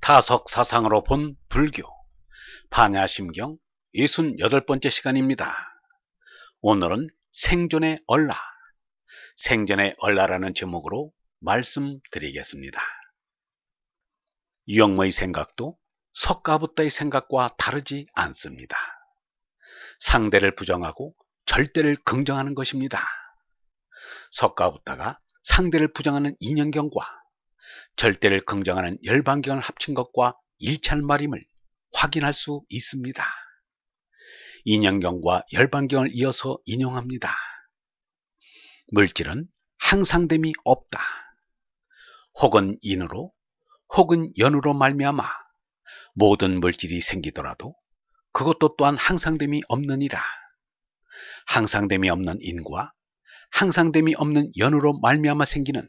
타석사상으로 본 불교 반야심경 68번째 시간입니다. 오늘은 생존의 얼라, 생전의 얼라라는 제목으로 말씀드리겠습니다. 유영모의 생각도 석가부다의 생각과 다르지 않습니다. 상대를 부정하고 절대를 긍정하는 것입니다. 석가부다가 상대를 부정하는 인연경과 절대를 긍정하는 열반경을 합친 것과 일치하는 말임을 확인할 수 있습니다. 인연경과 열반경을 이어서 인용합니다. 물질은 항상됨이 없다. 혹은 인으로 혹은 연으로 말미암아 모든 물질이 생기더라도 그것도 또한 항상됨이 없느니라. 항상됨이 없는 인과 항상됨이 없는 연으로 말미암아 생기는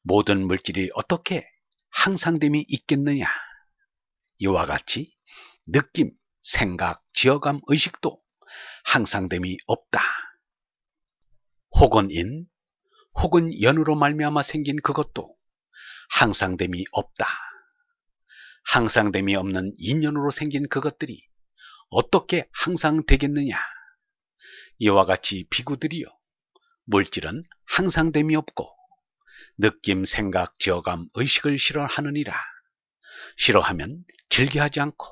모든 물질이 어떻게 항상됨이 있겠느냐. 이와 같이 느낌, 생각, 지어감, 의식도 항상됨이 없다. 혹은 인, 혹은 연으로 말미암아 생긴 그것도 항상됨이 없다. 항상됨이 없는 인연으로 생긴 그것들이 어떻게 항상 되겠느냐. 이와 같이 비구들이여, 물질은 항상됨이 없고 느낌, 생각, 지어감, 의식을 싫어하느니라. 싫어하면 즐겨하지 않고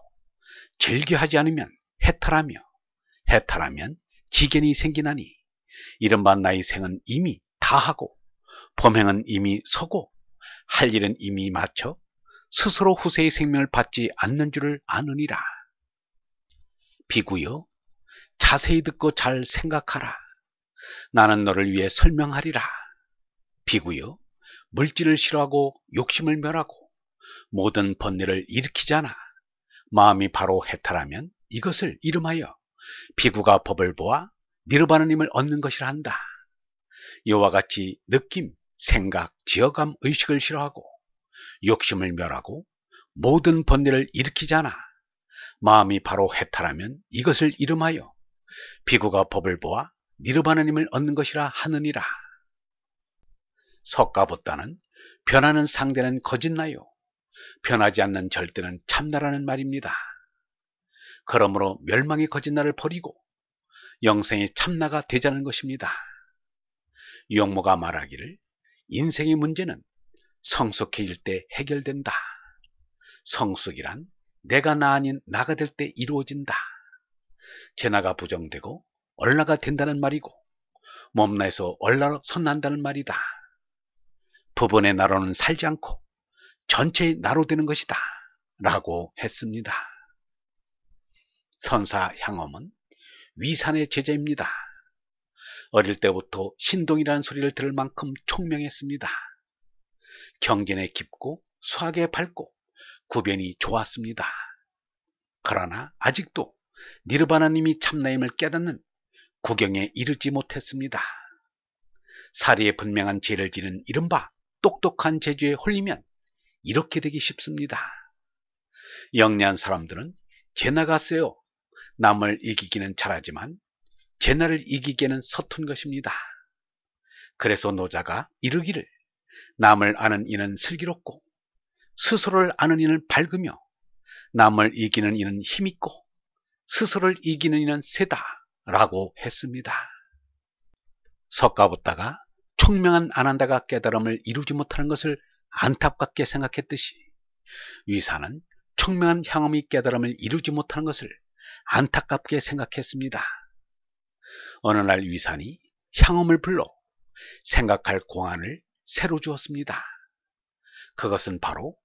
즐겨하지 않으면 해탈하며 해탈하면 지견이 생기나니 이른바 나의 생은 이미 다하고 범행은 이미 서고 할 일은 이미 마쳐 스스로 후세의 생명을 받지 않는 줄을 아느니라. 비구여, 자세히 듣고 잘 생각하라. 나는 너를 위해 설명하리라. 비구여, 물질을 싫어하고 욕심을 멸하고 모든 번뇌를 일으키지 않아 마음이 바로 해탈하면 이것을 이름하여 비구가 법을 보아 니르바나님을 얻는 것이라 한다. 이와 같이 느낌, 생각, 지어감, 의식을 싫어하고 욕심을 멸하고 모든 번뇌를 일으키지 않아 마음이 바로 해탈하면 이것을 이름하여 비구가 법을 보아 니르바나님을 얻는 것이라 하느니라. 석가부다는 변하는 상대는 거짓나요, 변하지 않는 절대는 참나라는 말입니다. 그러므로 멸망의 거짓나를 버리고 영생의 참나가 되자는 것입니다. 유영모가 말하기를 인생의 문제는 성숙해질 때 해결된다. 성숙이란 내가 나 아닌 나가 될 때 이루어진다. 제나가 부정되고 얼라가 된다는 말이고 몸나에서 얼라로 솟는다는 말이다. 부분의 나로는 살지 않고 전체의 나로 되는 것이다 라고 했습니다. 선사 향엄은 위산의 제자입니다. 어릴 때부터 신동이라는 소리를 들을 만큼 총명했습니다. 경전에 깊고 수학에 밝고 구변이 좋았습니다. 그러나 아직도 니르바나님이 참나임을 깨닫는 구경에 이르지 못했습니다. 사리에 분명한 죄를 지는 이른바 똑똑한 재주에 홀리면 이렇게 되기 쉽습니다. 영리한 사람들은 제나가 세요 남을 이기기는 잘하지만 제나를 이기기에는 서툰 것입니다. 그래서 노자가 이르기를 남을 아는 이는 슬기롭고 스스로를 아는 이는 밝으며 남을 이기는 이는 힘있고 스스로를 이기는 이는 세다 라고 했습니다. 석가부다가 총명한 아난다가 깨달음을 이루지 못하는 것을 안타깝게 생각했듯이 위산은 총명한 향엄이 깨달음을 이루지 못하는 것을 안타깝게 생각했습니다. 어느 날 위산이 향엄을 불러 생각할 공안을 새로 주었습니다. 그것은 바로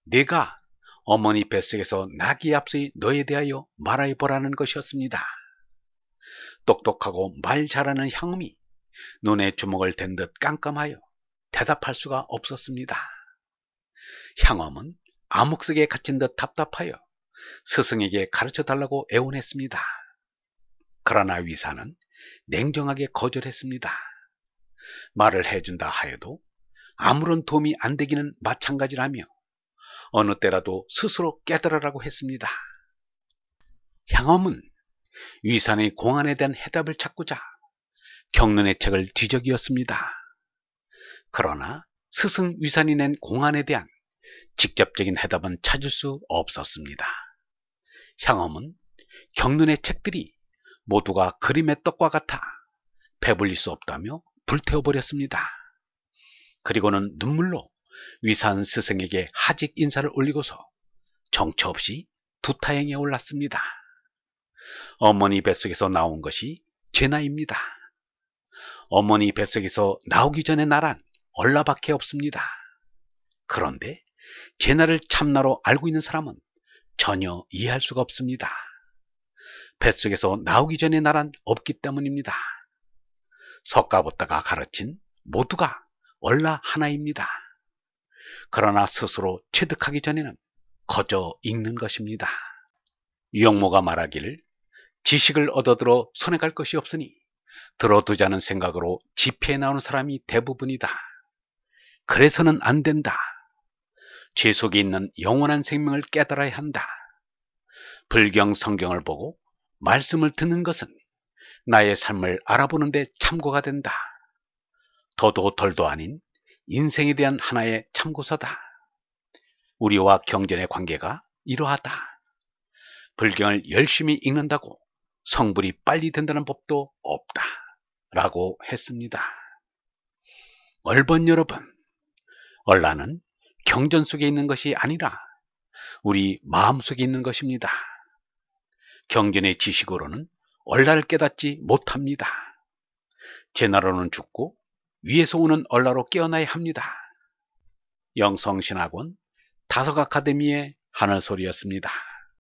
내가 어머니 뱃속에서 나기 앞서의 너에 대하여 말해보라는 것이었습니다. 똑똑하고 말 잘하는 향엄이 눈에 주먹을 댄 듯 깜깜하여 대답할 수가 없었습니다. 향엄은 암흑 속에 갇힌 듯 답답하여 스승에게 가르쳐달라고 애원했습니다. 그러나 위산은 냉정하게 거절했습니다. 말을 해준다 하여도 아무런 도움이 안 되기는 마찬가지라며 어느 때라도 스스로 깨달으라고 했습니다. 향엄은 위산의 공안에 대한 해답을 찾고자 경륜의 책을 뒤적이었습니다. 그러나 스승 위산이 낸 공안에 대한 직접적인 해답은 찾을 수 없었습니다. 향엄은 경륜의 책들이 모두가 그림의 떡과 같아 배불릴 수 없다며 불태워버렸습니다. 그리고는 눈물로 위산 스승에게 하직 인사를 올리고서 정처 없이 두타행에 올랐습니다. 어머니 뱃속에서 나온 것이 제나입니다. 어머니 뱃속에서 나오기 전의 나란 얼라밖에 없습니다. 그런데 제나를 참나로 알고 있는 사람은 전혀 이해할 수가 없습니다. 뱃속에서 나오기 전의 나란 없기 때문입니다. 석가보다가 가르친 모두가 얼라 하나입니다. 그러나 스스로 체득하기 전에는 거저 읽는 것입니다. 유영모가 말하기를 지식을 얻어들어 손에 갈 것이 없으니 들어두자는 생각으로 집회에 나오는 사람이 대부분이다. 그래서는 안 된다. 죄 속에 있는 영원한 생명을 깨달아야 한다. 불경 성경을 보고 말씀을 듣는 것은 나의 삶을 알아보는 데 참고가 된다. 더도 덜도 아닌 인생에 대한 하나의 참고서다. 우리와 경전의 관계가 이러하다. 불경을 열심히 읽는다고 성불이 빨리 된다는 법도 없다. 라고 했습니다. 얼번 여러분, 얼라는 경전 속에 있는 것이 아니라 우리 마음속에 있는 것입니다. 경전의 지식으로는 얼라를 깨닫지 못합니다. 제나로는 죽고 위에서 오는 얼라로 깨어나야 합니다. 영성신학원 다석아카데미의 하늘소리였습니다.